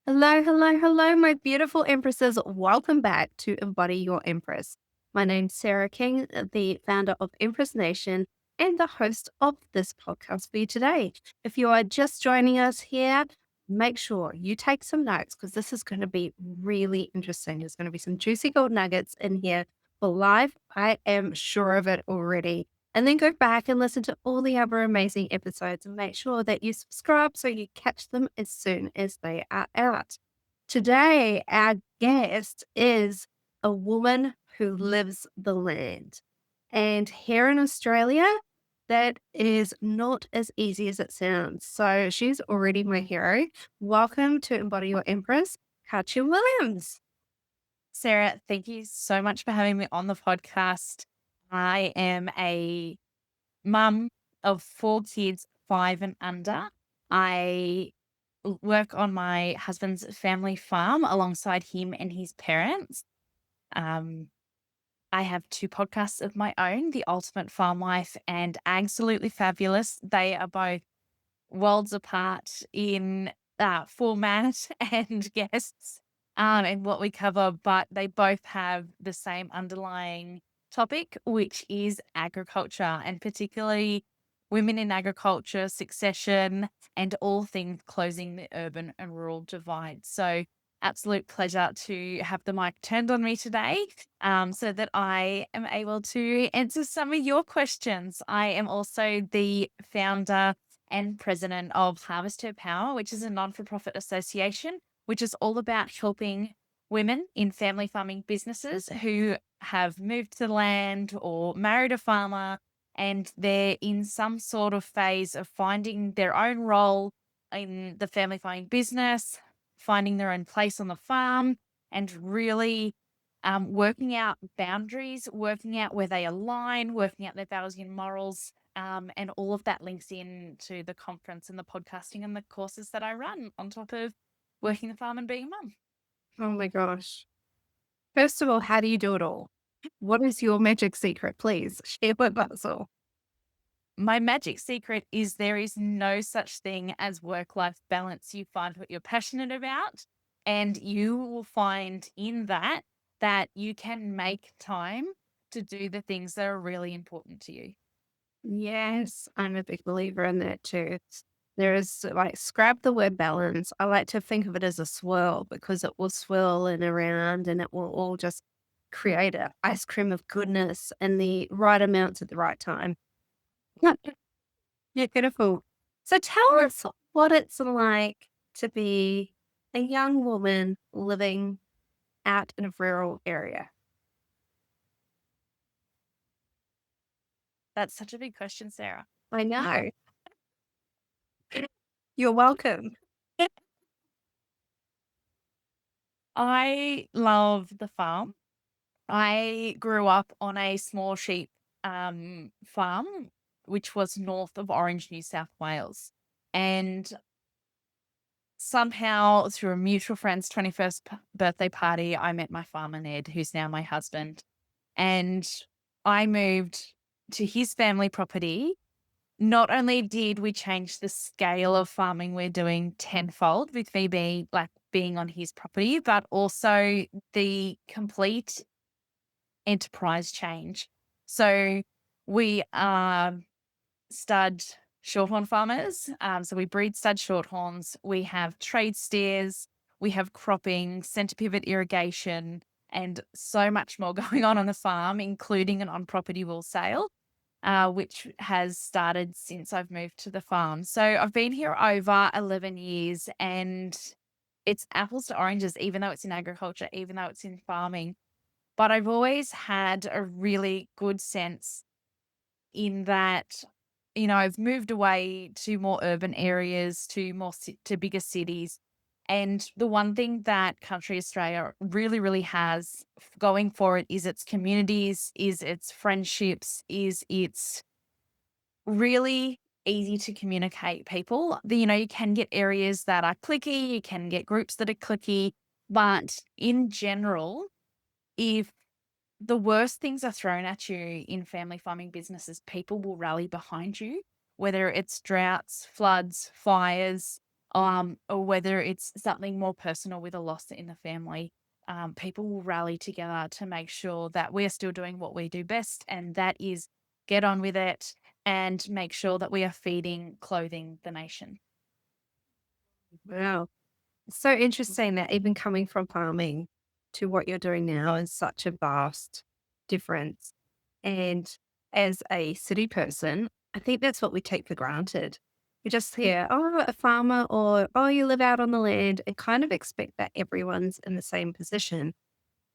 Hello, hello, hello, my beautiful Empresses. Welcome back to Embody Your Empress. My name's Sarah King, the founder of Empress Nation and the host of this podcast for you today. If you are just joining us here, make sure you take some notes because this is going to be really interesting. There's going to be some juicy gold nuggets in here for life. I am sure of it already. And then go back and listen to all the other amazing episodes and make sure that you subscribe so you catch them as soon as they are out. Today, our guest is a woman who lives the land. And here in Australia, that is not as easy as it sounds. So she's already my hero. Welcome to Embody Your Empress, Katja Williams. Sarah, thank you so much for having me on the podcast. I am a mum of 4 kids, 5 and under. I work on my husband's family farm alongside him and his parents. Um, I have 2 podcasts of my own, The Ultimate Farm Life and Absolutely Fabulous. They are both worlds apart in format and guests and what we cover, but they both have the same underlying topic, which is agriculture and particularly women in agriculture, succession, and all things closing the urban and rural divide. So, absolute pleasure to have the mic turned on me today so that I am able to answer some of your questions. I am also the founder and president of Harvest Her Power, which is a non-for-profit association, which is all about helping women in family farming businesses who have moved to the land or married a farmer and they're in some sort of phase of finding their own role in the family farming business, finding their own place on the farm, and really working out boundaries, working out where they align, working out their values and morals, and all of that links into the conference and the podcasting and the courses that I run on top of working the farm and being a mum. Oh my gosh. First of all, how do you do it all? What is your magic secret? Please share with us all. My magic secret is there is no such thing as work-life balance. You find what you're passionate about, and you will find in that you can make time to do the things that are really important to you. Yes, I'm a big believer in that too. There is like scrap the word balance. I like to think of it as a swirl because it will swirl and around and it will all just create a ice cream of goodness and the right amounts at the right time. Yeah, yeah, beautiful. So tell us what it's like to be a young woman living out in a rural area. That's such a big question, Sarah. I know. You're welcome. I love the farm. I grew up on a small sheep farm, which was north of Orange, New South Wales. And somehow, through a mutual friend's 21st birthday party, I met my farmer, Ned, who's now my husband. And I moved to his family property. Not only did we change the scale of farming we're doing tenfold with me being on his property, but also the complete enterprise change. So we are stud shorthorn farmers. So we breed stud shorthorns. We have trade steers. We have cropping, center pivot irrigation, and so much more going on the farm, including an on-property wool sale, which has started since I've moved to the farm. So I've been here over 11 years and it's apples to oranges, even though it's in agriculture, even though it's in farming. But I've always had a really good sense in that, I've moved away to more urban areas, to bigger cities. And the one thing that country Australia really, really has going for it is its communities, is its friendships, is its really easy to communicate people. You can get areas that are cliquey, you can get groups that are cliquey, but in general, if the worst things are thrown at you in family farming businesses, people will rally behind you, whether it's droughts, floods, fires. or whether it's something more personal with a loss in the family. People will rally together to make sure that we're still doing what we do best, and that is get on with it and make sure that we are feeding, clothing the nation. Wow. It's so interesting that even coming from farming to what you're doing now is such a vast difference. And as a city person, I think that's what we take for granted. We just hear, oh, a farmer, or oh, you live out on the land, and kind of expect that everyone's in the same position.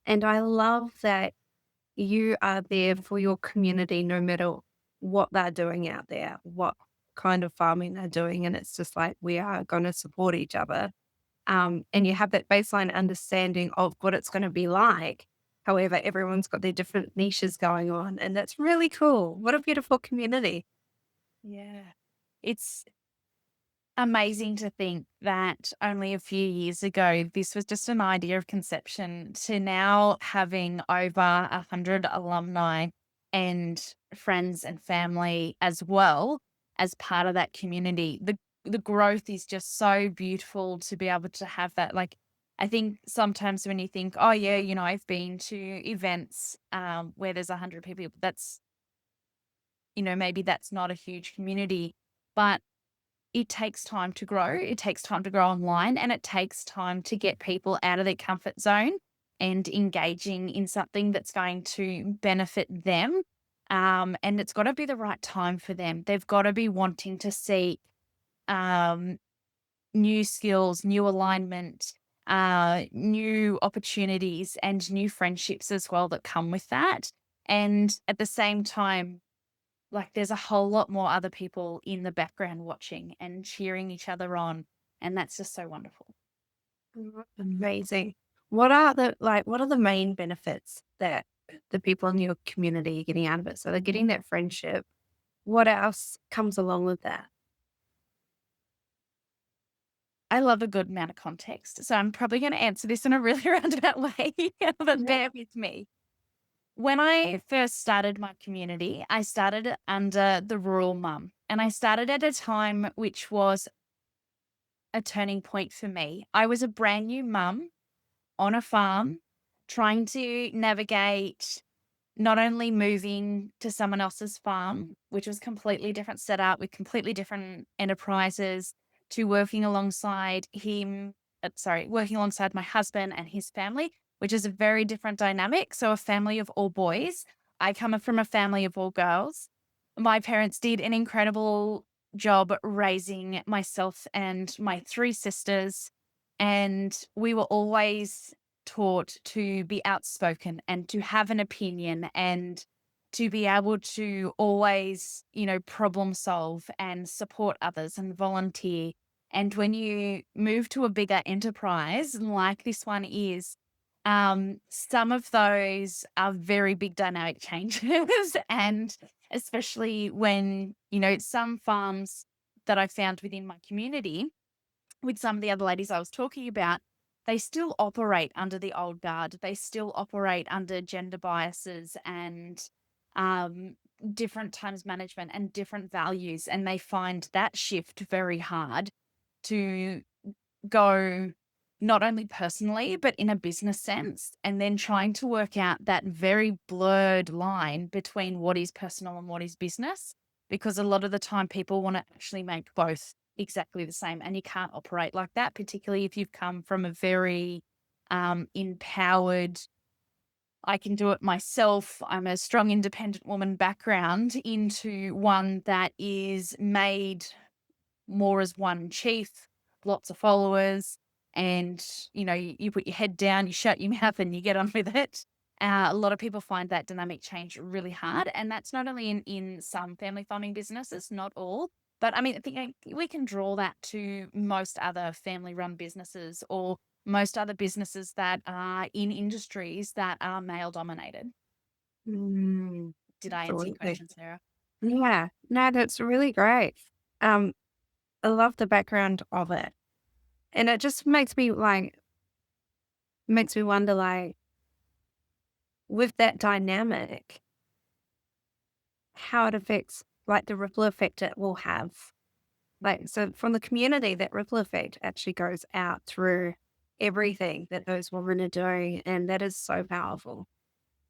And I love that you are there for your community no matter what they're doing out there, what kind of farming they're doing. And it's just like we are going to support each other, and you have that baseline understanding of what it's going to be like. However, everyone's got their different niches going on, and that's really cool. What a beautiful community. Yeah. It's amazing to think that only a few years ago, this was just an idea of conception to now having over 100 alumni and friends and family as well as part of that community. The growth is just so beautiful to be able to have that. Like, I think sometimes when you think, oh yeah, I've been to events where there's 100 people, that's, maybe that's not a huge community, but it takes time to grow. It takes time to grow online, and it takes time to get people out of their comfort zone and engaging in something that's going to benefit them. And it's got to be the right time for them. They've got to be wanting to seek um, new skills, new alignment, new opportunities, and new friendships as well that come with that. And at the same time, like, there's a whole lot more other people in the background watching and cheering each other on, and that's just so wonderful. Amazing. What are the main benefits that the people in your community are getting out of it? So they're getting that friendship. What else comes along with that? I love a good amount of context, so I'm probably gonna answer this in a really roundabout way, but Yeah. bear with me. When I first started my community, I started under the rural mum, and I started at a time which was a turning point for me. I was a brand new mum on a farm trying to navigate not only moving to someone else's farm, which was completely different setup with completely different enterprises, to working alongside working alongside my husband and his family, which is a very different dynamic. So a family of all boys. I come from a family of all girls. My parents did an incredible job raising myself and my three sisters, and we were always taught to be outspoken and to have an opinion and to be able to always, problem solve and support others and volunteer. And when you move to a bigger enterprise like this one is, some of those are very big dynamic changes. And especially when, some farms that I found within my community with some of the other ladies I was talking about, they still operate under the old guard. They still operate under gender biases and um, different times management and different values. And they find that shift very hard to go not only personally, but in a business sense. And then trying to work out that very blurred line between what is personal and what is business. Because a lot of the time people want to actually make both exactly the same. And you can't operate like that, particularly if you've come from a very empowered, I can do it myself, I'm a strong, independent woman background into one that is made more as one chief, lots of followers, and you put your head down, you shut your mouth, and you get on with it. A lot of people find that dynamic change really hard, and that's not only in some family farming businesses, not all, but I mean, I think we can draw that to most other family-run businesses or most other businesses that are in industries that are male-dominated. Mm, Did I answer your absolutely. question, Sarah? Yeah. No, that's really great. Um, I love the background of it. And it just makes me wonder, like, with that dynamic, how it affects, like, the ripple effect it will have. Like, so from the community, that ripple effect actually goes out through everything that those women are doing. And that is so powerful.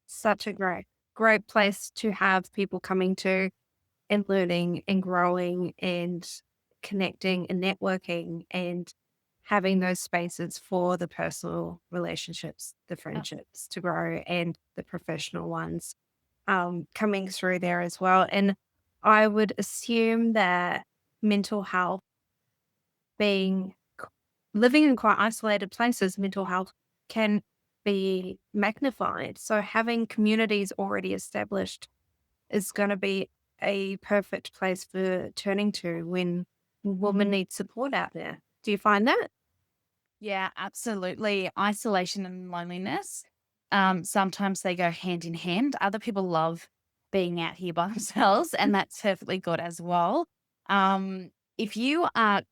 Such a great place to have people coming to and learning and growing and connecting and networking and having those spaces for the personal relationships, the friendships to grow and the professional ones coming through there as well. And I would assume that mental health being living in quite isolated places, mental health can be magnified. So having communities already established is going to be a perfect place for turning to when women need support out there. Do you find that? Yeah, absolutely. Isolation and loneliness, sometimes they go hand in hand. Other people love being out here by themselves, and that's perfectly good as well. If you are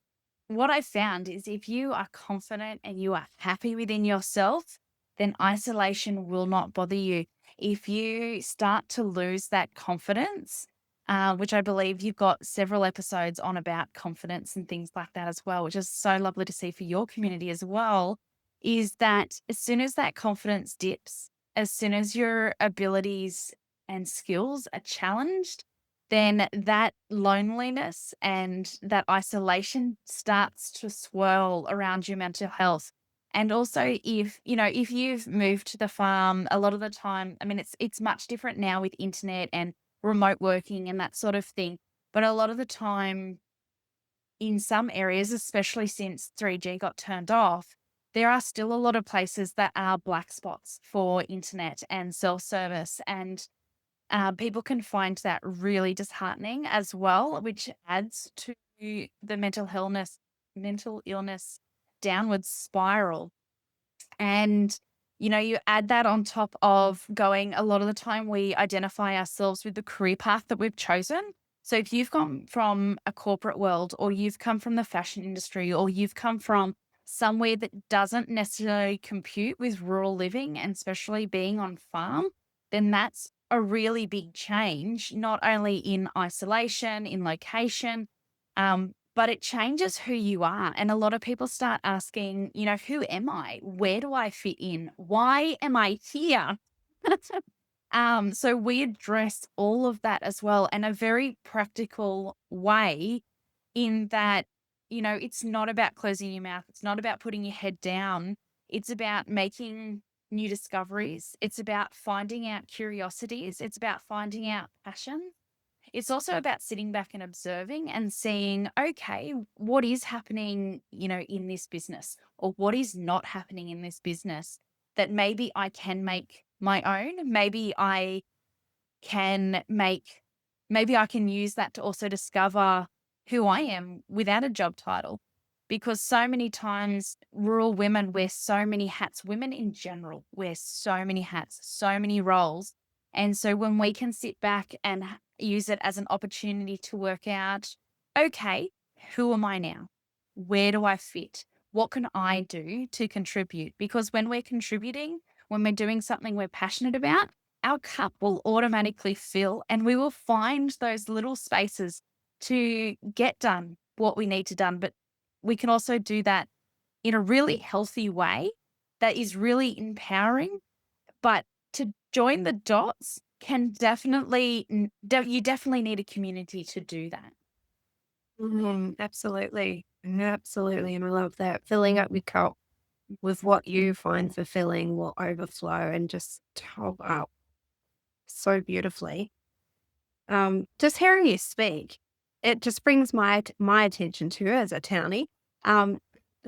What I found is if you are confident and you are happy within yourself, then isolation will not bother you. If you start to lose that confidence, which I believe you've got several episodes on about confidence and things like that as well, which is so lovely to see for your community as well, is that as soon as that confidence dips, as soon as your abilities and skills are challenged, then that loneliness and that isolation starts to swirl around your mental health. And also if you've moved to the farm, a lot of the time, I mean, it's much different now with internet and remote working and that sort of thing. But a lot of the time in some areas, especially since 3G got turned off, there are still a lot of places that are black spots for internet and self-service. And people can find that really disheartening as well, which adds to the mental illness downward spiral. And, you add that on top of going a lot of the time we identify ourselves with the career path that we've chosen. So if you've gone from a corporate world or you've come from the fashion industry or you've come from somewhere that doesn't necessarily compute with rural living and especially being on farm, then that's a really big change, not only in isolation, in location, but it changes who you are. And a lot of people start asking, who am I? Where do I fit in? Why am I here? So we address all of that as well in a very practical way, in that, it's not about closing your mouth. It's not about putting your head down. It's about making new discoveries. It's about finding out curiosities. It's about finding out passion. It's also about sitting back and observing and seeing, okay, what is happening, in this business, or what is not happening in this business that maybe I can make my own. Can make, maybe I can use that to also discover who I am without a job title. Because so many times rural women wear so many hats, women in general wear so many hats, so many roles. And so when we can sit back and use it as an opportunity to work out, okay, who am I now? Where do I fit? What can I do to contribute? Because when we're contributing, when we're doing something we're passionate about, our cup will automatically fill and we will find those little spaces to get done what we need to done. But we can also do that in a really healthy way that is really empowering. But to join the dots can you definitely need a community to do that. Absolutely. Absolutely. And I love that. Filling up your cup with what you find fulfilling will overflow and just top up so beautifully. Just hearing you speak, it just brings my attention to, as a townie, um,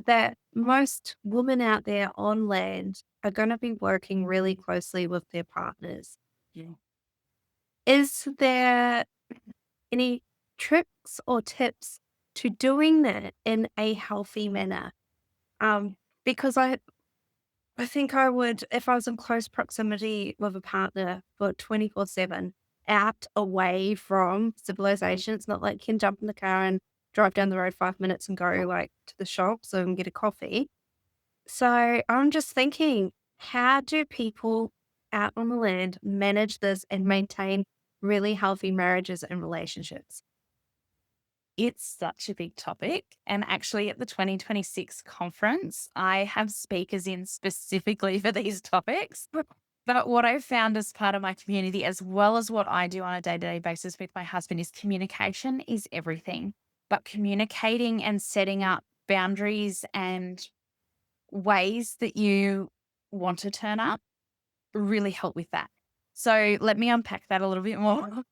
that most women out there on land are going to be working really closely with their partners. Yeah. Is there any tricks or tips to doing that in a healthy manner? Because I think I would, if I was in close proximity with a partner for 24/7, out away from civilization. It's not like you can jump in the car and drive down the road 5 minutes and go like to the shops and get a coffee. So I'm just thinking, how do people out on the land manage this and maintain really healthy marriages and relationships? It's such a big topic. And actually, at the 2026 conference, I have speakers in specifically for these topics. But what I've found as part of my community, as well as what I do on a day to day basis with my husband, is communication is everything. But communicating and setting up boundaries and ways that you want to turn up really help with that. So let me unpack that a little bit more.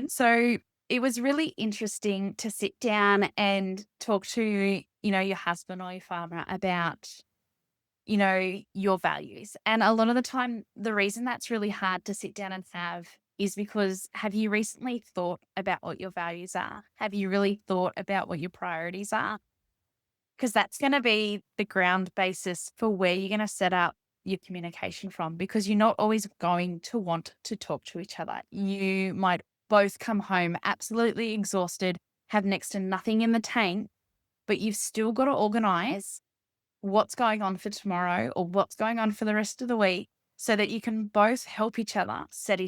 So it was really interesting to sit down and talk to, your husband or your partner about, your values. And a lot of the time, the reason that's really hard to sit down and have is because have you recently thought about what your values are? Have you really thought about what your priorities are? Because that's going to be the ground basis for where you're going to set up your communication from, because you're not always going to want to talk to each other. You might both come home absolutely exhausted, have next to nothing in the tank, but you've still got to organize what's going on for tomorrow or what's going on for the rest of the week so that you can both help each other set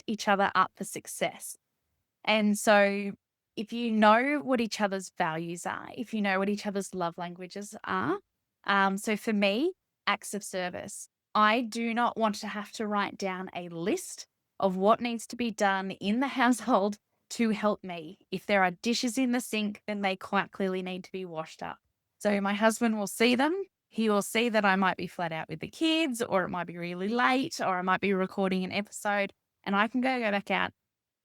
each other up for success. And so if you know what each other's values are, if you know what each other's love languages are, so for me, acts of service. I do not want to have to write down a list of what needs to be done in the household to help me. If there are dishes in the sink, then they quite clearly need to be washed up. So my husband will see them. He will see that I might be flat out with the kids, or it might be really late, or I might be recording an episode, and I can go back out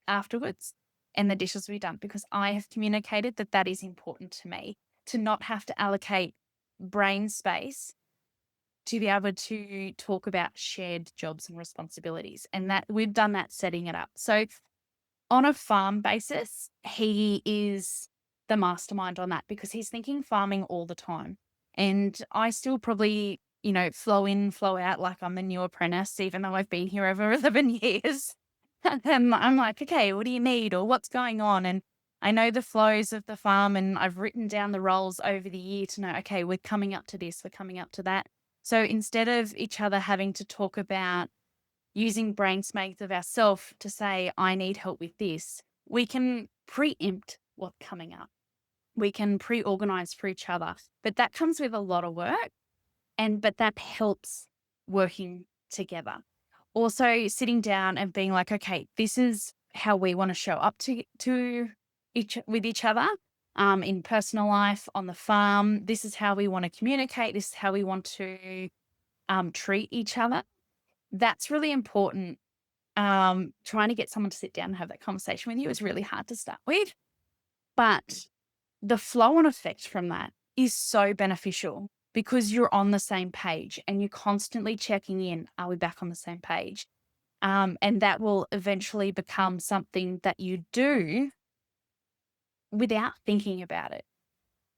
afterwards and the dishes will be done, because I have communicated that that is important to me, to not have to allocate brain space to be able to talk about shared jobs and responsibilities. And that we've done that setting it up. So on a farm basis, he is the mastermind on that because he's thinking farming all the time. And I still probably, flow in, flow out like I'm the new apprentice, even though I've been here over 11 years. And I'm like, okay, what do you need or what's going on? And I know the flows of the farm and I've written down the roles over the year to know, okay, we're coming up to this, we're coming up to that. So instead of each other having to talk about using brain space of ourselves to say, I need help with this, we can preempt what's coming up. We can pre-organize for each other. But that comes with a lot of work. But that helps working together. Also sitting down and being like, okay, this is how we want to show up with each other in personal life, on the farm. This is how we want to communicate. This is how we want to treat each other. That's really important. Trying to get someone to sit down and have that conversation with you is really hard to start with. But the flow on effect from that is so beneficial because you're on the same page and you're constantly checking in. Are we back on the same page? And that will eventually become something that you do without thinking about it.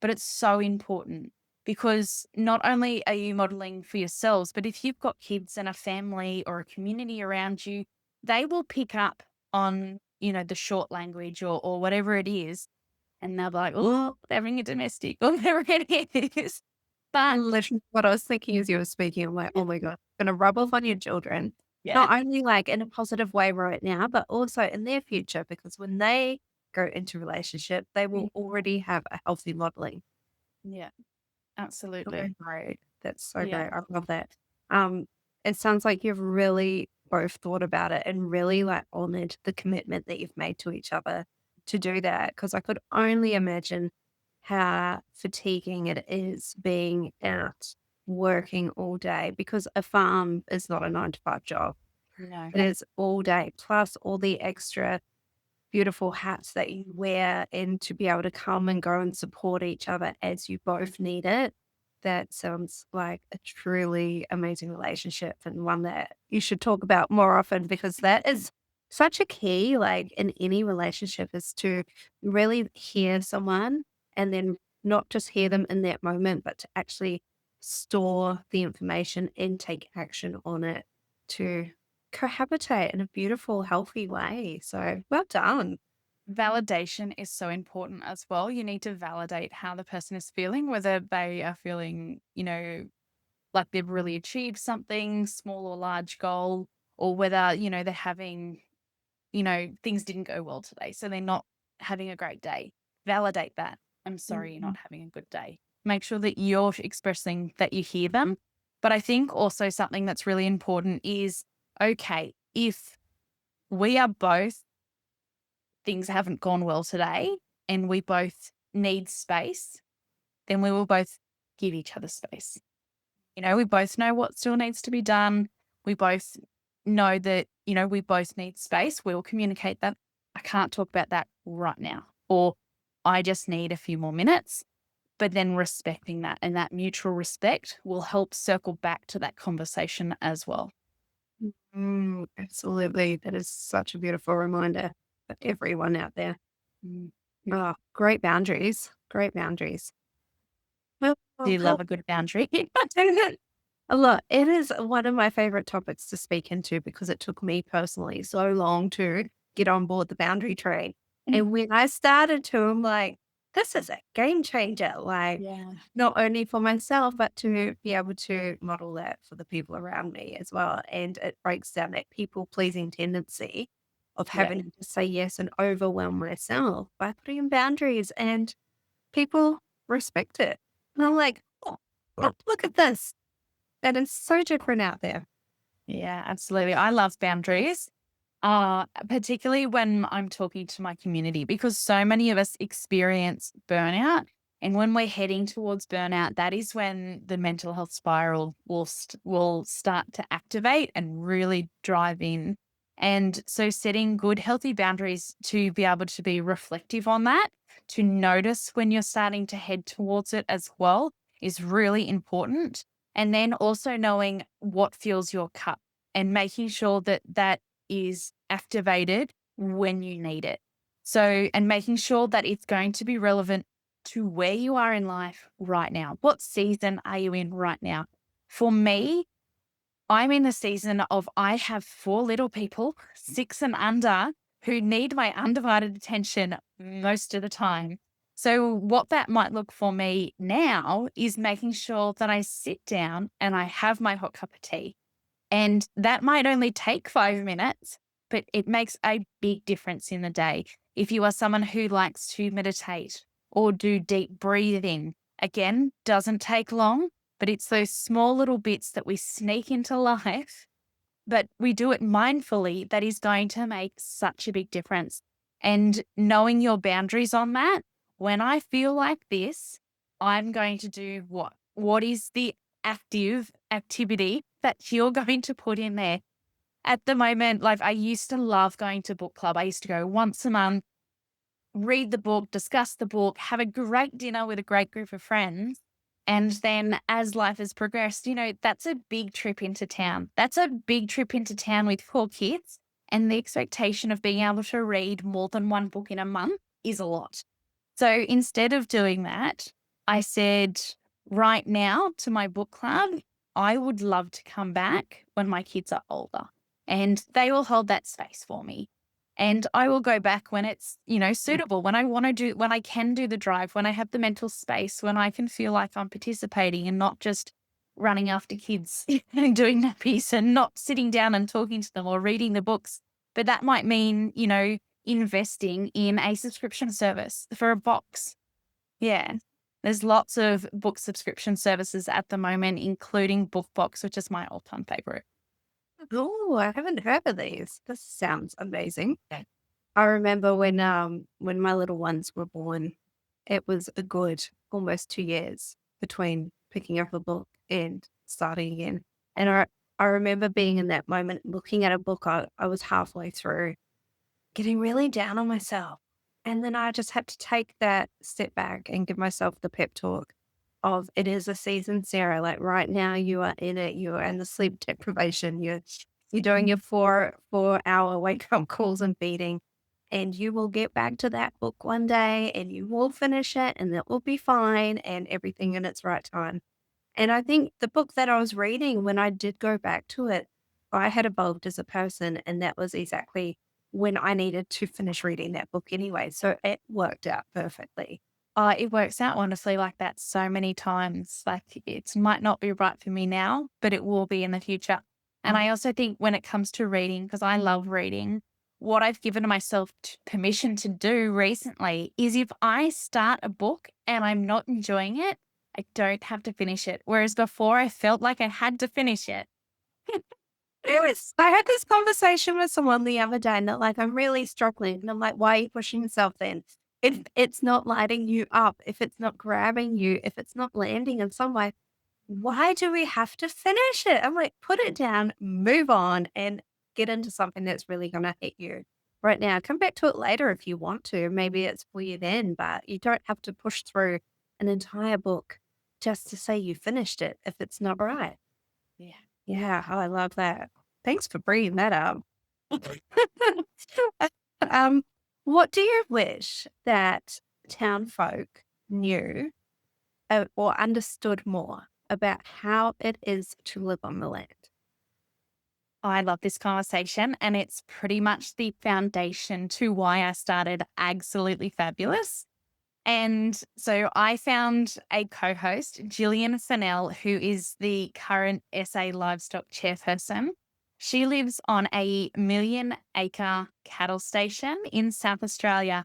But it's so important because not only are you modeling for yourselves, but if you've got kids and a family or a community around you, they will pick up on, the short language or whatever it is. And they'll be like, oh, they're having a domestic or whatever it is. But Literally, what I was thinking as you were speaking, I'm like, oh my God, going to rub off on your children. yeah, Not only like in a positive way right now, but also in their future, because when they go into relationship, they will already have a healthy modeling. yeah, So absolutely. great. That's so Yeah. great. I love that. Um, it sounds like you've really both thought about it and really like honored the commitment that you've made to each other to do that. Because I could only imagine how fatiguing it is being out working all day, because a farm is not a 9 to 5 job. No. It is all day, plus all the extra beautiful hats that you wear, and to be able to come and go and support each other as you both need it. That sounds like a truly amazing relationship, and one that you should talk about more often, because that is such a key, like in any relationship, is to really hear someone and then not just hear them in that moment, but to actually store the information and take action on it to cohabitate in a beautiful, healthy way. So well done. Validation is so important as well. You need to validate how the person is feeling, whether they are feeling, like they've really achieved something, small or large goal, or whether, they're having, things didn't go well today. So they're not having a great day. validate that. I'm sorry you're Mhm. not having a good day. Make sure that you're expressing that you hear them. But I think also something that's really important is, okay, if we are both, things haven't gone well today and we both need space, then we will both give each other space. We both know what still needs to be done. We both know that, we both need space. We'll communicate that. I can't talk about that right now. Or I just need a few more minutes. But then respecting that and that mutual respect will help circle back to that conversation as well. Absolutely. That is such a beautiful reminder for everyone out there. Mm. Oh, great boundaries. Great boundaries. Do you Oh, love a good boundary? a lot. It is one of my favorite topics to speak into because it took me personally so long to get on board the boundary train. And when I started to, I'm like, this is a game changer. Like, Yeah. not only for myself, but to be able to model that for the people around me as well. And it breaks down that people pleasing tendency of Yeah. having to say yes and overwhelm myself by putting in boundaries, and people respect it. And I'm like, oh, look at this. That is so different out there. Yeah, absolutely. I love boundaries, particularly when I'm talking to my community, because so many of us experience burnout. And when we're heading towards burnout, that is when the mental health spiral will start to activate and really drive in. And so setting good, healthy boundaries to be able to be reflective on that, to notice when you're starting to head towards it as well, is really important. And then also knowing what fills your cup and making sure that that is activated when you need it. So, and making sure that it's going to be relevant to where you are in life right now. What season are you in right now? For me, I'm in the season of I have 4 little people, 6 and under, who need my undivided attention most of the time. So, what that might look for me now is making sure that I sit down and I have my hot cup of tea. And that might only take 5 minutes, but it makes a big difference in the day. If you are someone who likes to meditate or do deep breathing, again, doesn't take long, but it's those small little bits that we sneak into life, but we do it mindfully, that is going to make such a big difference. And knowing your boundaries on that, when I feel like this, I'm going to do what? What is the active activity that you're going to put in there? At the moment, like I used to love going to book club. I used to go once a month, read the book, discuss the book, have a great dinner with a great group of friends. And then as life has progressed, that's a big trip into town. That's a big trip into town with 4 kids. And the expectation of being able to read more than one book in a month is a lot. So instead of doing that, I said, right now to my book club, I would love to come back when my kids are older and they will hold that space for me. And I will go back when it's, suitable, when when I can do the drive, when I have the mental space, when I can feel like I'm participating and not just running after kids and doing nappies and not sitting down and talking to them or reading the books. But that might mean, investing in a subscription service for a box. Yeah. There's lots of book subscription services at the moment, including BookBox, which is my all-time favorite. Oh, I haven't heard of these. This sounds amazing. I remember when my little ones were born, it was a good almost 2 years between picking up a book and starting again. And I remember being in that moment, looking at a book I was halfway through, getting really down on myself. And then I just had to take that step back and give myself the pep talk of it is a season, Sarah. Like right now you are in it, you are in the sleep deprivation, you're doing your 4 hour wake up calls and feeding. And you will get back to that book one day and you will finish it and it will be fine and everything in its right time. And I think the book that I was reading, when I did go back to it, I had evolved as a person. And that was exactly when I needed to finish reading that book anyway. So it worked out perfectly. It works out wonderfully like that so many times. Like it might not be right for me now, but it will be in the future. And I also think when it comes to reading, because I love reading, what I've given myself permission to do recently is if I start a book and I'm not enjoying it, I don't have to finish it. Whereas before I felt like I had to finish it. I had this conversation with someone the other day and they're like, I'm really struggling. And I'm like, why are you pushing yourself then? If it's not lighting you up, if it's not grabbing you, if it's not landing in some way, why do we have to finish it? I'm like, put it down, move on, and get into something that's really going to hit you right now. Come back to it later if you want to. Maybe it's for you then, but you don't have to push through an entire book just to say you finished it if it's not right. Yeah. Yeah, oh, I love that. Thanks for bringing that up. um, what do you wish that town folk knew or understood more about how it is to live on the land? I love this conversation, and it's pretty much the foundation to why I started Absolutely Fabulous. And so I found a co-host, Gillian Fennell, who is the current SA Livestock chairperson. She lives on a 1,000,000-acre cattle station in South Australia.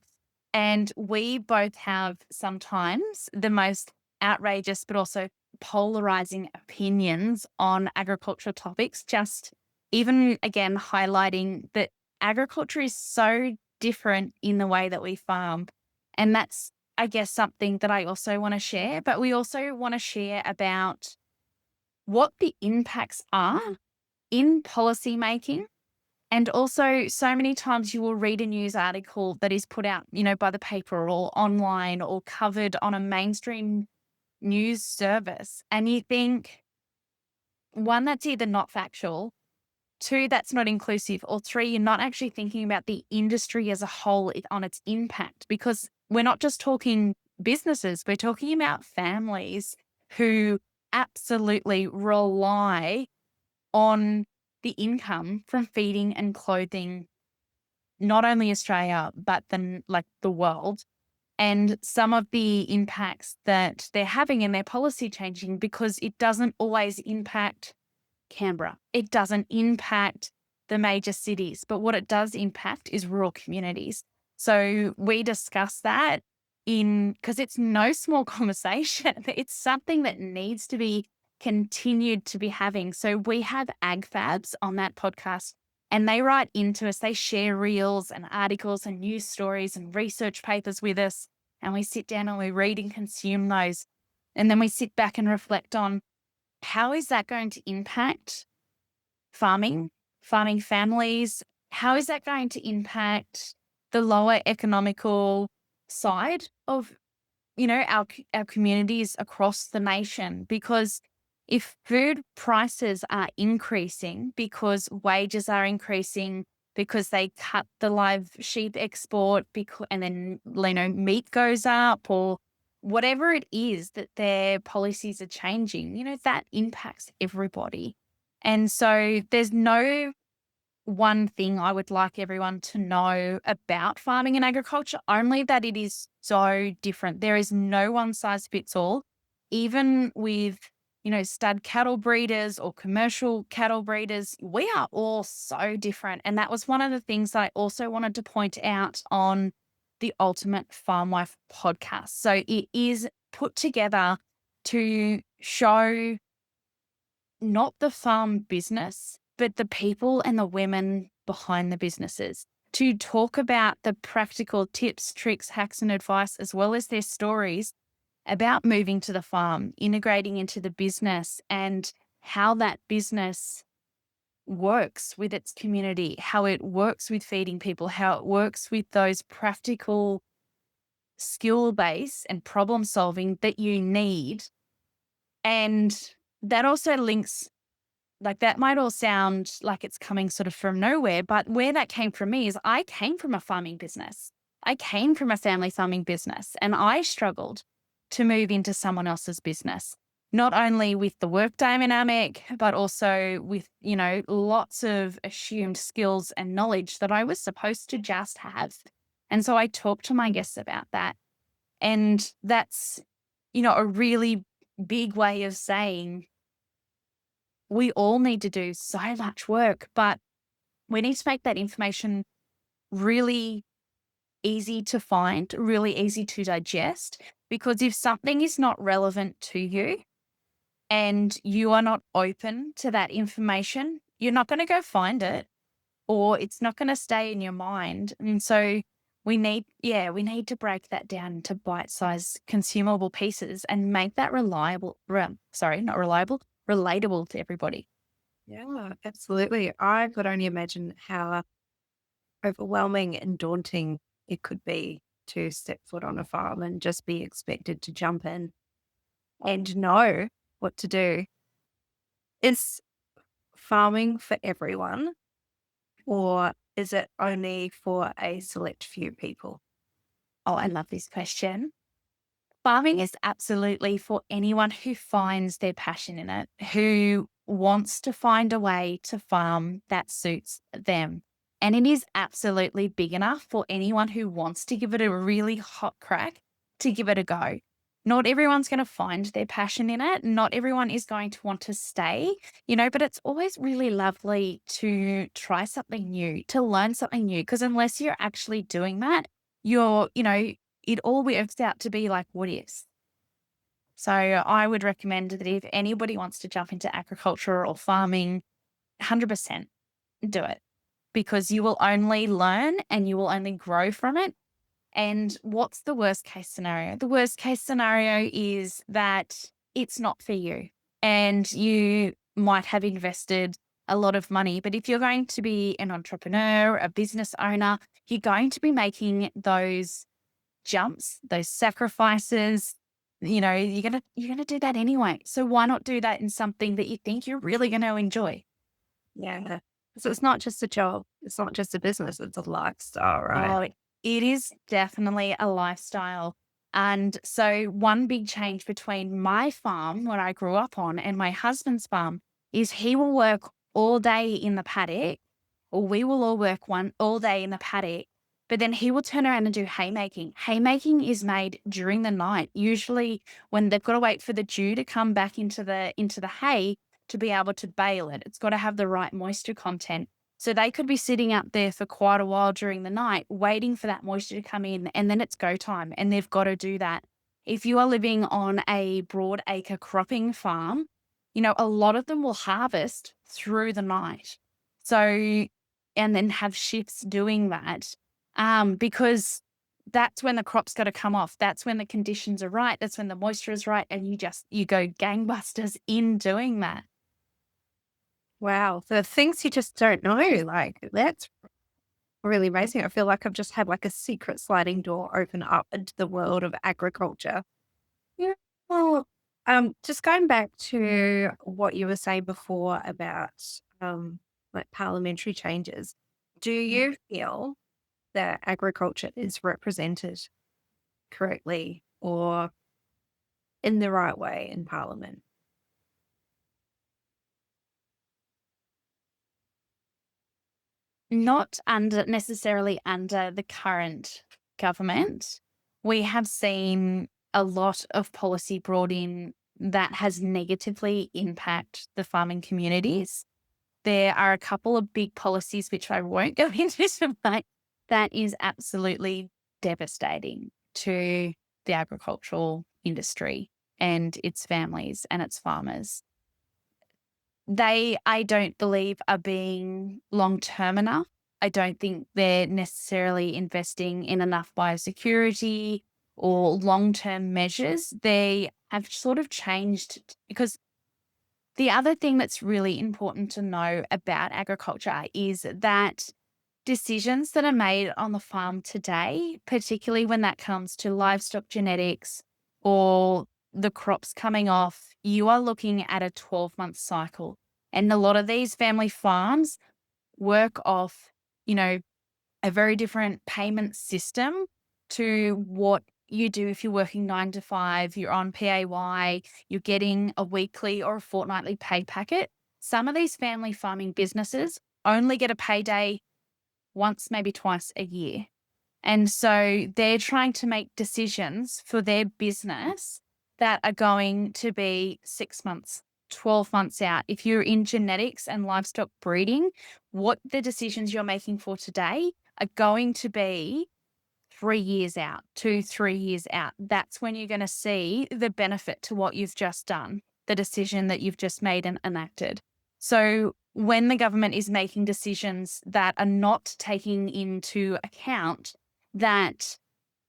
And we both have sometimes the most outrageous but also polarizing opinions on agricultural topics, just even again highlighting that agriculture is so different in the way that we farm. And that's, I guess, something that I also want to share. But we also want to share about what the impacts are in policy making. And also, so many times you will read a news article that is put out, by the paper or online or covered on a mainstream news service. And you think, one, that's either not factual, two, that's not inclusive, or three, you're not actually thinking about the industry as a whole on its impact. Because we're not just talking businesses, we're talking about families who absolutely rely on the income from feeding and clothing not only Australia, but then like the world, and some of the impacts that they're having in their policy changing, because it doesn't always impact Canberra. It doesn't impact the major cities, but what it does impact is rural communities. So we discuss that because it's no small conversation. It's something that needs to be continued to be having. So we have ag fabs on that podcast, and they write into us. They share reels and articles and news stories and research papers with us. And we sit down and we read and consume those. And then we sit back and reflect on, how is that going to impact farming families? How is that going to impact the lower economical side of, our communities across the nation? Because if food prices are increasing because wages are increasing, because they cut the live sheep export, and then, meat goes up, or whatever it is that their policies are changing, that impacts everybody. And so there's no one thing I would like everyone to know about farming and agriculture, only that it is so different. There is no one size fits all. Even with, stud cattle breeders or commercial cattle breeders, we are all so different. And that was one of the things that I also wanted to point out on the Ultimate Farm Wife podcast. So it is put together to show not the farm business, but the people and the women behind the businesses, to talk about the practical tips, tricks, hacks, and advice, as well as their stories about moving to the farm, integrating into the business, and how that business works with its community, how it works with feeding people, how it works with those practical skill base and problem solving that you need. And that also links, like, that might all sound like it's coming sort of from nowhere, but where that came from me is I came from a farming business. I came from a family farming business, and I struggled to move into someone else's business, not only with the work dynamic, but also with, lots of assumed skills and knowledge that I was supposed to just have. And so I talked to my guests about that. And that's, a really big way of saying, we all need to do so much work, but we need to make that information really easy to find, really easy to digest. Because if something is not relevant to you and you are not open to that information, you're not going to go find it or it's not going to stay in your mind. And so we need to break that down into bite-sized consumable pieces and make that not reliable, relatable to everybody. Yeah, absolutely. I could only imagine how overwhelming and daunting it could be to step foot on a farm and just be expected to jump in and know what to do. Is farming for everyone, or is it only for a select few people? Oh, I love this question. Farming is absolutely for anyone who finds their passion in it, who wants to find a way to farm that suits them. And it is absolutely big enough for anyone who wants to give it a really hot crack to give it a go. Not everyone's going to find their passion in it. Not everyone is going to want to stay, but it's always really lovely to try something new, to learn something new. Because unless you're actually doing that, it all works out to be like what is. So I would recommend that if anybody wants to jump into agriculture or farming, 100% do it because you will only learn and you will only grow from it. And what's the worst case scenario? The worst case scenario is that it's not for you and you might have invested a lot of money. But if you're going to be an entrepreneur, a business owner, you're going to be making those jumps, those sacrifices, you're gonna do that anyway. So why not do that in something that you think you're really gonna enjoy? Yeah. So it's not just a job, it's not just a business, it's a lifestyle, right? Oh, it is definitely a lifestyle. And so one big change between my farm, what I grew up on, and my husband's farm is he will work all day in the paddock, or we will all work one all day in the paddock, but then he will turn around and do haymaking. Haymaking is made during the night, usually when they've got to wait for the dew to come back into the hay to be able to bale it. It's got to have the right moisture content. So they could be sitting out there for quite a while during the night, waiting for that moisture to come in, and then it's go time, and they've got to do that. If you are living on a broad acre cropping farm, a lot of them will harvest through the night. So, and then have shifts doing that, because that's when the crop's got to come off. That's when the conditions are right. That's when the moisture is right, and you go gangbusters in doing that. Wow. The things you just don't know, like that's really amazing. I feel like I've just had like a secret sliding door open up into the world of agriculture. Yeah. Well, just going back to what you were saying before about like parliamentary changes, do you feel that agriculture is represented correctly or in the right way in parliament? Not necessarily under the current government. We have seen a lot of policy brought in that has negatively impacted the farming communities. There are a couple of big policies which I won't go into tonight that is absolutely devastating to the agricultural industry and its families and its farmers. They, I don't believe, are being long term enough. I don't think they're necessarily investing in enough biosecurity or long term measures. They have sort of changed because the other thing that's really important to know about agriculture is that decisions that are made on the farm today, particularly when that comes to livestock genetics or the crops coming off, you are looking at a 12-month cycle. And a lot of these family farms work off, you know, a very different payment system to what you do if you're working 9 to 5, you're on PAY, you're getting a weekly or a fortnightly pay packet. Some of these family farming businesses only get a payday once, maybe twice a year. And so they're trying to make decisions for their business that are going to be 6 months, 12 months out. If you're in genetics and livestock breeding, what the decisions you're making for today are going to be 3 years out, 2, 3 years out. That's when you're going to see the benefit to what you've just done, the decision that you've just made and enacted. So when the government is making decisions that are not taking into account that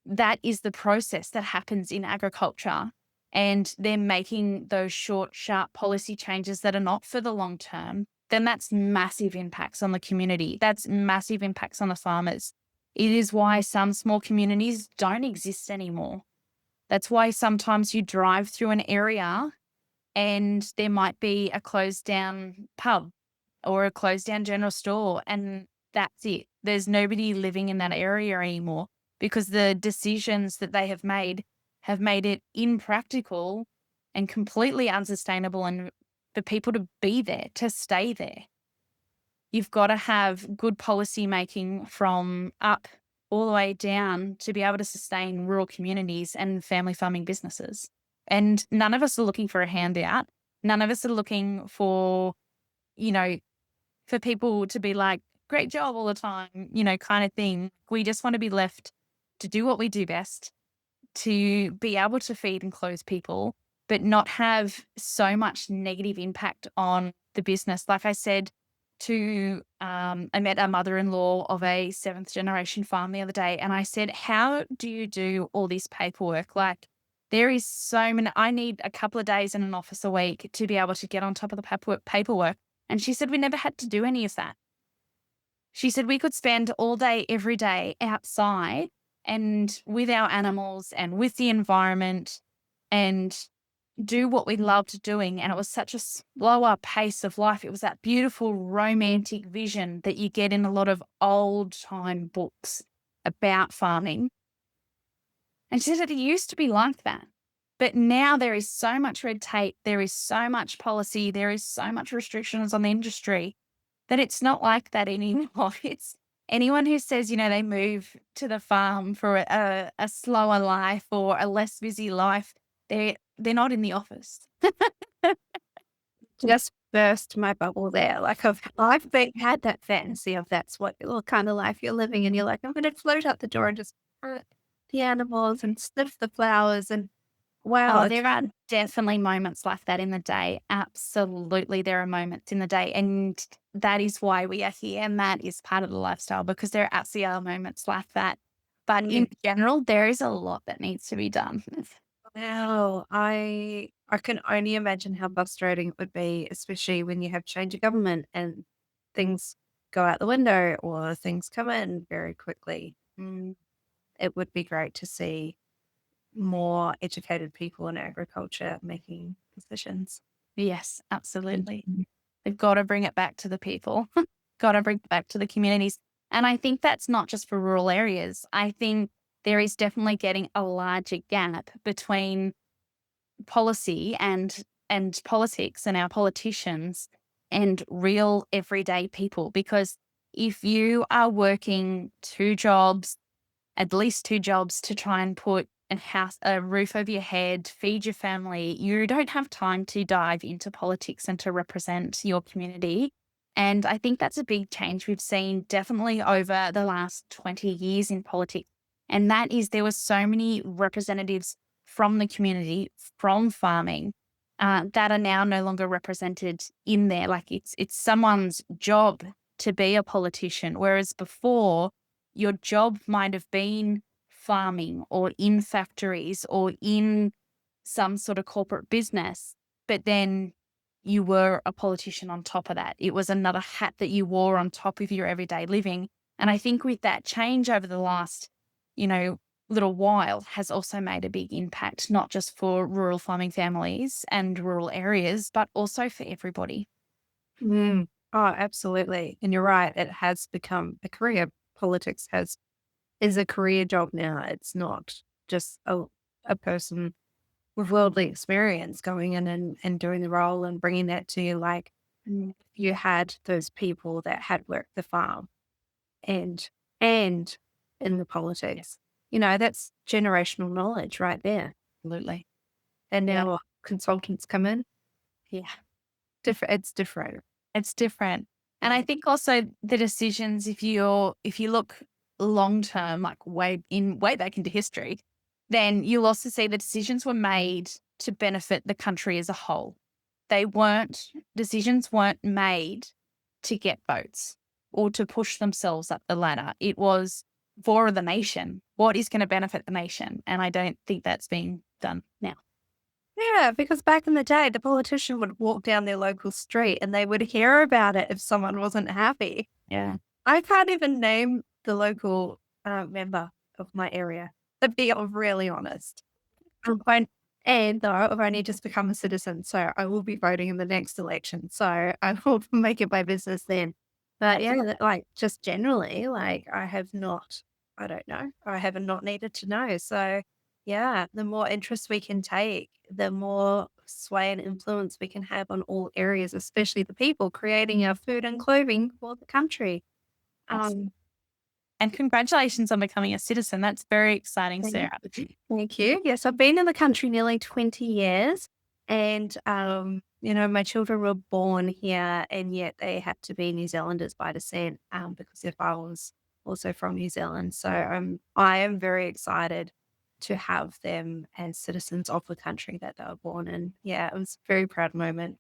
that is the process that happens in agriculture, and they're making those short, sharp policy changes that are not for the long term, then that's massive impacts on the community. That's massive impacts on the farmers. It is why some small communities don't exist anymore. That's why sometimes you drive through an area and there might be a closed down pub or a closed down general store, and that's it. There's nobody living in that area anymore because the decisions that they have made it impractical and completely unsustainable and for people to be there, to stay there. You've got to have good policy making from up all the way down to be able to sustain rural communities and family farming businesses. And none of us are looking for a handout. None of us are looking for, you know, for people to be like, great job all the time, kind of thing. We just want to be left to do what we do best, to be able to feed and clothe people, but not have so much negative impact on the business. Like I said, I met a mother-in-law of a 7th generation farm the other day, and I said, how do you do all this paperwork? Like, there is so many, I need a couple of days in an office a week to be able to get on top of the paperwork. And she said, we never had to do any of that. She said, we could spend all day, every day outside and with our animals and with the environment and do what we loved doing. And it was such a slower pace of life. It was that beautiful romantic vision that you get in a lot of old time books about farming. And she said it used to be like that. But now there is so much red tape, there is so much policy, there is so much restrictions on the industry that it's not like that anymore. It's anyone who says, they move to the farm for a slower life or a less busy life, they're not in the office. Just burst my bubble there. Like had that fantasy of that's what kind of life you're living, and you're like, I'm going to float out the door and just pet the animals and sniff the flowers. And wow, Oh, there are definitely moments like that in the day. Absolutely, there are moments in the day. And that is why we are here. And that is part of the lifestyle, because there actually are moments like that. But in general, there is a lot that needs to be done. wow, I can only imagine how frustrating it would be, especially when you have change of government and things go out the window or things come in very quickly. It would be great to see more educated people in agriculture making decisions. Yes, absolutely. They've got to bring it back to the people, got to bring it back to the communities. And I think that's not just for rural areas. I think there is definitely getting a larger gap between policy and politics and our politicians and real everyday people. Because if you are working 2 jobs, at least 2 jobs to try and put a roof over your head, feed your family, you don't have time to dive into politics and to represent your community. And I think that's a big change we've seen definitely over the last 20 years in politics. And that is there were so many representatives from the community, from farming, that are now no longer represented in there. Like it's someone's job to be a politician, whereas before your job might have been farming or in factories or in some sort of corporate business, but then you were a politician on top of that. It was another hat that you wore on top of your everyday living. And I think with that change over the last, little while has also made a big impact, not just for rural farming families and rural areas, but also for everybody. Oh, absolutely. And you're right. It has become a career. Politics is a career job now. It's not just a person with worldly experience going in and doing the role and bringing that to you. Like you had those people that had worked the farm and in the politics. That's generational knowledge right there. Absolutely. And now consultants come in. Yeah. It's different. It's different. And I think also the decisions, if you look long term, like way back into history, then you'll also see the decisions were made to benefit the country as a whole. Decisions weren't made to get votes or to push themselves up the ladder. It was for the nation. What is going to benefit the nation? And I don't think that's being done now. Yeah, because back in the day, the politician would walk down their local street and they would hear about it if someone wasn't happy. Yeah. I can't even name the local member of my area, to be really honest. And though I've only just become a citizen, so I will be voting in the next election. So I will make it my business then. But yeah, like just generally, like I don't know, I haven't not needed to know. So yeah, the more interest we can take, the more sway and influence we can have on all areas, especially the people creating our food and clothing for the country. Yes. Um, And congratulations on becoming a citizen. That's very exciting, Thank Sarah. thank you. Yes, I've been in the country nearly 20 years and, my children were born here and yet they had to be New Zealanders by descent, because their father was also from New Zealand. So, I am very excited to have them as citizens of the country that they were born in. Yeah, it was a very proud moment.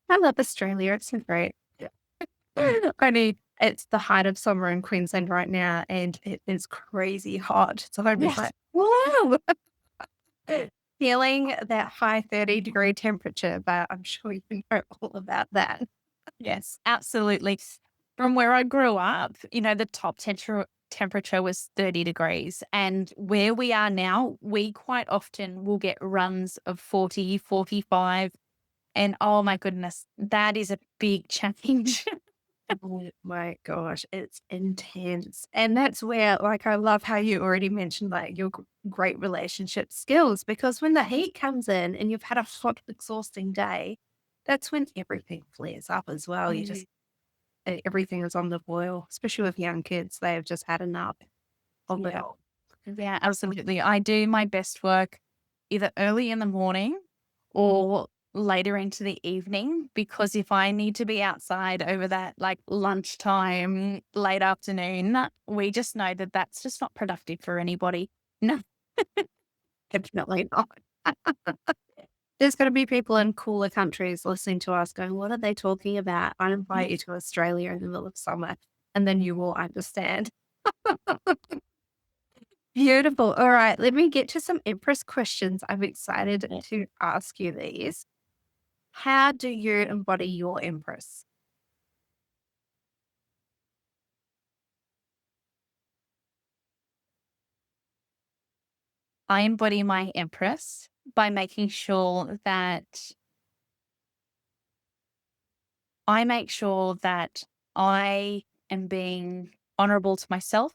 I love Australia. It's so great. Only it's the height of summer in Queensland right now, and it is crazy hot. So I'm just Yes. like, whoa, feeling that high 30-degree temperature, but I'm sure you know all about that. Yes, absolutely. From where I grew up, the top temperature was 30 degrees. And where we are now, we quite often will get runs of 40, 45. And oh my goodness, that is a big change. Oh my gosh, it's intense. And that's where, like, I love how you already mentioned, like, your great relationship skills, because when the heat comes in and you've had a hot, exhausting day, that's when everything flares up as well. Mm. Everything is on the boil, especially with young kids. They have just had enough of it Yeah. all. Yeah, absolutely. I do my best work either early in the morning or later into the evening, because if I need to be outside over that like lunchtime, late afternoon, we just know that that's just not productive for anybody. No. Definitely not. There's going to be people in cooler countries listening to us going, what are they talking about? I invite you to Australia in the middle of summer and then you will understand. Beautiful. All right. Let me get to some Empress questions. I'm excited to ask you these. How do you embody your Empress? I embody my Empress by making sure that I am being honorable to myself,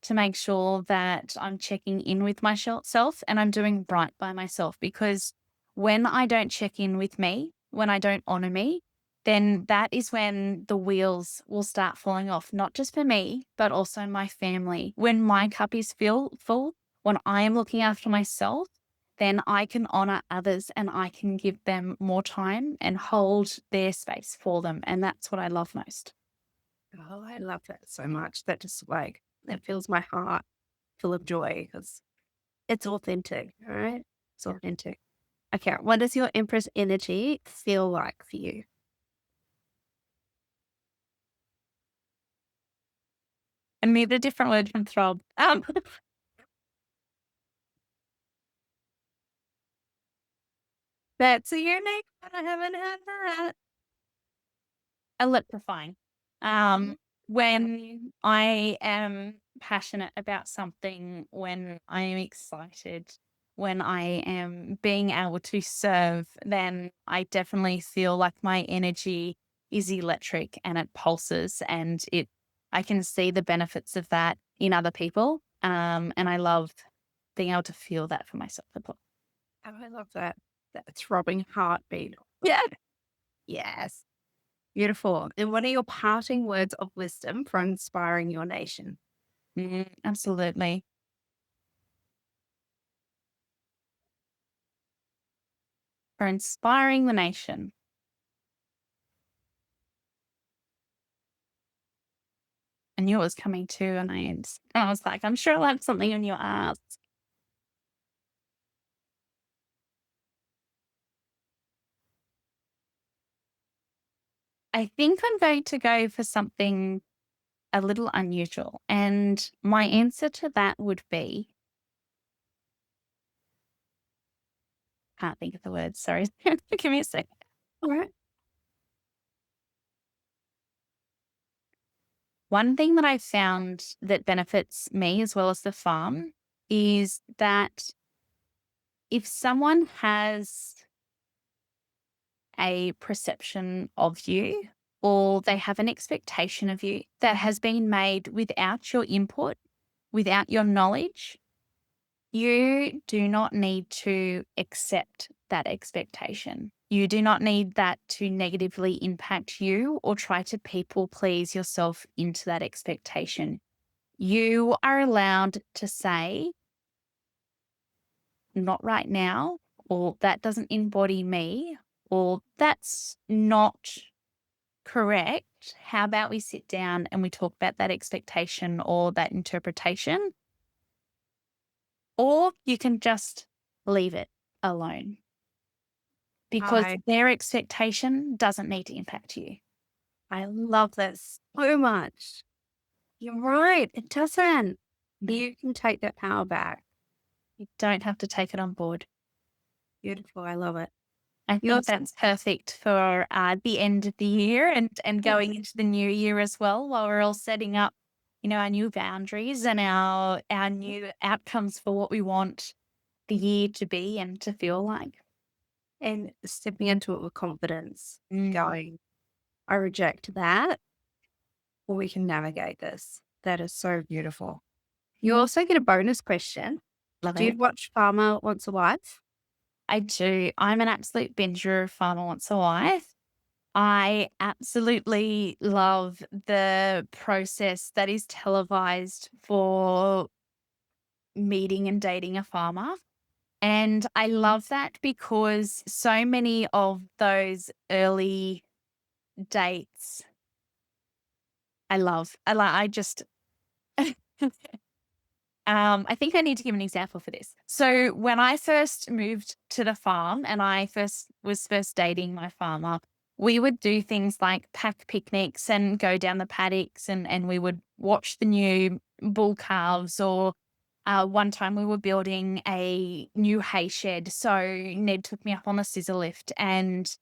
to make sure that I'm checking in with myself and I'm doing right by myself. Because when I don't check in with me, when I don't honor me, then that is when the wheels will start falling off, not just for me, but also my family. When my cup is full, when I am looking after myself, then I can honor others and I can give them more time and hold their space for them. And that's what I love most. Oh, I love that so much. That just like, that fills my heart full of joy because it's authentic. All right. It's authentic. Okay. What does your Empress energy feel like for you? And need a different word from throb. That's a unique one. I haven't had that. Electrifying. When I am passionate about something, when I am excited, when I am being able to serve, then I definitely feel like my energy is electric and it pulses, and I can see the benefits of that in other people. And I love being able to feel that for myself as well. Oh, I love that. That throbbing heartbeat. Yeah. Yes. Beautiful. And what are your parting words of wisdom for inspiring your nation? Absolutely. For inspiring the nation. I knew it was coming too, and I was like, I'm sure I'll have something on your ass. I think I'm going to go for something a little unusual. And my answer to that would be, can't think of the words, sorry. Give me a second. All right. One thing that I found that benefits me as well as the farm is that if someone has a perception of you or they have an expectation of you that has been made without your input, without your knowledge, you do not need to accept that expectation. You do not need that to negatively impact you or try to people please yourself into that expectation. You are allowed to say, not right now, or that doesn't embody me, or that's not correct. How about we sit down and we talk about that expectation or that interpretation? Or you can just leave it alone because I their expectation doesn't need to impact you. I love this so much. You're right. It doesn't. You can take that power back. You don't have to take it on board. Beautiful. I love it. I You're think that's perfect for the end of the year and going into the new year as well, while we're all setting up, our new boundaries and our new outcomes for what we want the year to be and to feel like. and stepping into it with confidence, Mm. going, I reject that, or we can navigate this. That is so beautiful. You also get a bonus question. Love Do you it. watch Farmer Wants a Wife? I do. I'm an absolute binger of Farmer Wants a Wife. I absolutely love the process that is televised for meeting and dating a farmer. And I love that because so many of those early dates, I love. I just I think I need to give an example for this. So when I first moved to the farm and I was first dating my farmer, we would do things like pack picnics and go down the paddocks and we would watch the new bull calves or one time we were building a new hay shed. So Ned took me up on the scissor lift and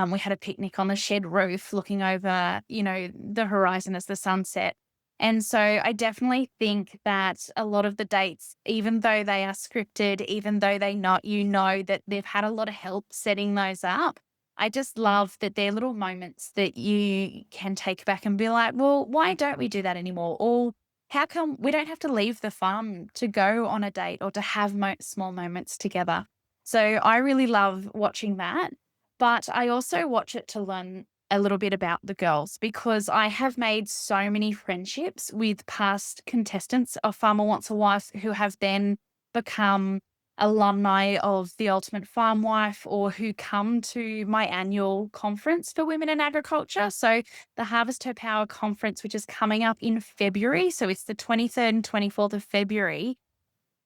we had a picnic on the shed roof looking over, the horizon as the sun set. And so I definitely think that a lot of the dates, even though they are scripted, even though that they've had a lot of help setting those up, I just love that they're little moments that you can take back and be like, well, why don't we do that anymore? Or how come we don't have to leave the farm to go on a date or to have small moments together? So I really love watching that. But I also watch it to learn a little bit about the girls because I have made so many friendships with past contestants of Farmer Wants a Wife who have then become alumni of The Ultimate Farm Wife or who come to my annual conference for women in agriculture. So the Harvest Her Power conference, which is coming up in February. So it's the 23rd and 24th of February,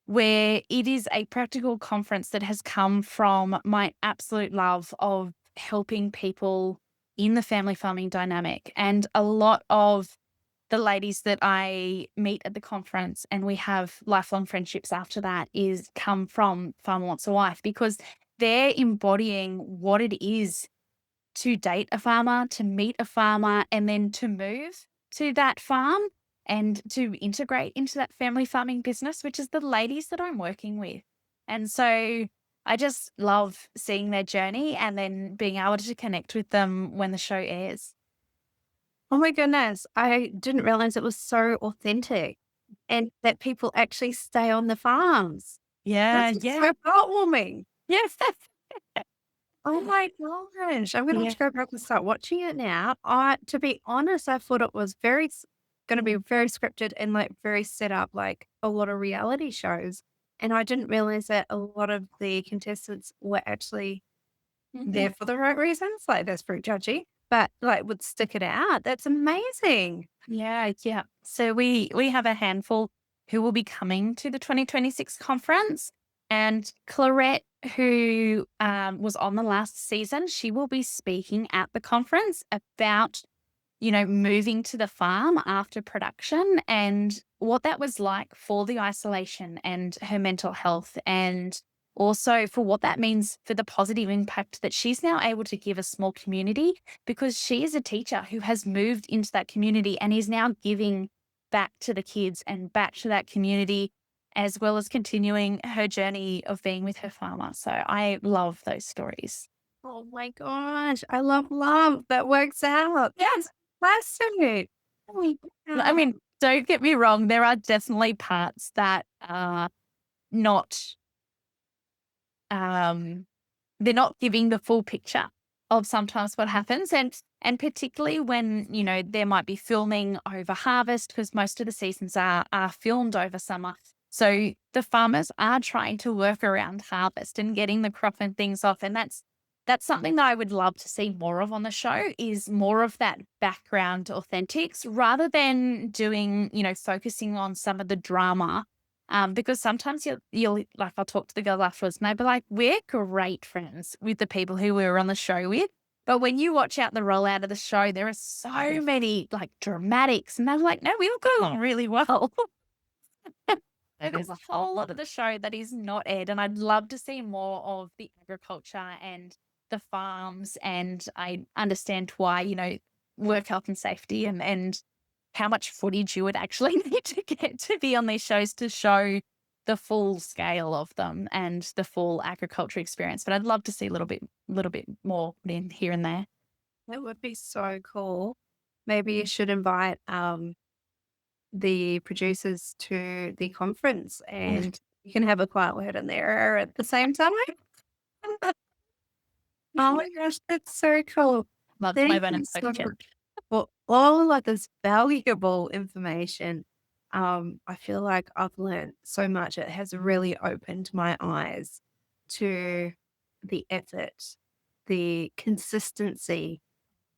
where it is a practical conference that has come from my absolute love of helping people in the family farming dynamic. And a lot of the ladies that I meet at the conference and we have lifelong friendships after that is come from Farmer Wants a Wife because they're embodying what it is to date a farmer, to meet a farmer, and then to move to that farm and to integrate into that family farming business, which is the ladies that I'm working with. And so I just love seeing their journey and then being able to connect with them when the show airs. Oh my goodness. I didn't realize it was so authentic and that people actually stay on the farms. Yeah, That's yeah. so heartwarming. Yes. Oh my gosh. I'm going to have Yeah. to go back and start watching it now. To be honest, I thought it was going to be very scripted and like very set up like a lot of reality shows. And I didn't realize that a lot of the contestants were actually Mhm. there for the right reasons. Like that's pretty judgy. but like would stick it out. That's amazing. Yeah, yeah. So we have a handful who will be coming to the 2026 conference, and Clarette, who was on the last season, she will be speaking at the conference about moving to the farm after production and what that was like for the isolation and her mental health, and also for what that means for the positive impact that she's now able to give a small community, because she is a teacher who has moved into that community and is now giving back to the kids and back to that community, as well as continuing her journey of being with her farmer. So I love those stories. Oh my gosh. I love that works out. Yes. Fantastic. Oh my I God. mean, don't get me wrong, there are definitely parts that are not, um, they're not giving the full picture of sometimes what happens, and particularly when, there might be filming over harvest, because most of the seasons are filmed over summer. So the farmers are trying to work around harvest and getting the crop and things off, and that's something that I would love to see more of on the show, is more of that background authentics rather than doing, focusing on some of the drama. Because sometimes you'll like, I'll talk to the girl afterwards and they'll be like, we're great friends with the people who we were on the show with. But when you watch out the rollout of the show, there are so many like dramatics, and they're like, no, we all got along really well. So there's a whole lot of the show that is not aired, and I'd love to see more of the agriculture and the farms. And I understand why, work health and safety, and how much footage you would actually need to get to be on these shows to show the full scale of them and the full agriculture experience. But I'd love to see a little bit more put in here and there. That would be so cool. Maybe you should invite the producers to the conference and you can have a quiet word in there at the same time. Oh my gosh, that's so cool. Love my Thank you bonus so question. much for all of this valuable information. I feel like I've learned so much. It has really opened my eyes to the effort, the consistency,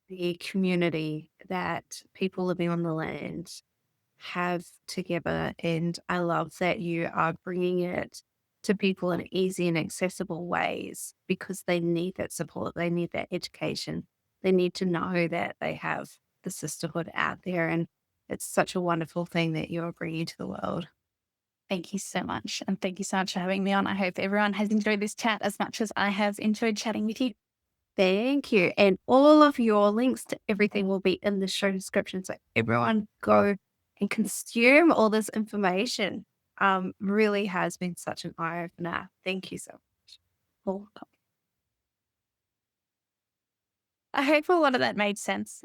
the community that people living on the land have together. And I love that you are bringing it to people in easy and accessible ways because they need that support, they need that education, they need to know that they have the sisterhood out there. And it's such a wonderful thing that you're bringing to the world. Thank you so much. And thank you so much for having me on. I hope everyone has enjoyed this chat as much as I have enjoyed chatting with you. Thank you. And all of your links to everything will be in the show description. So everyone go and consume all this information. Really has been such an eye opener. Thank you so much. Cool. I hope a lot of that made sense.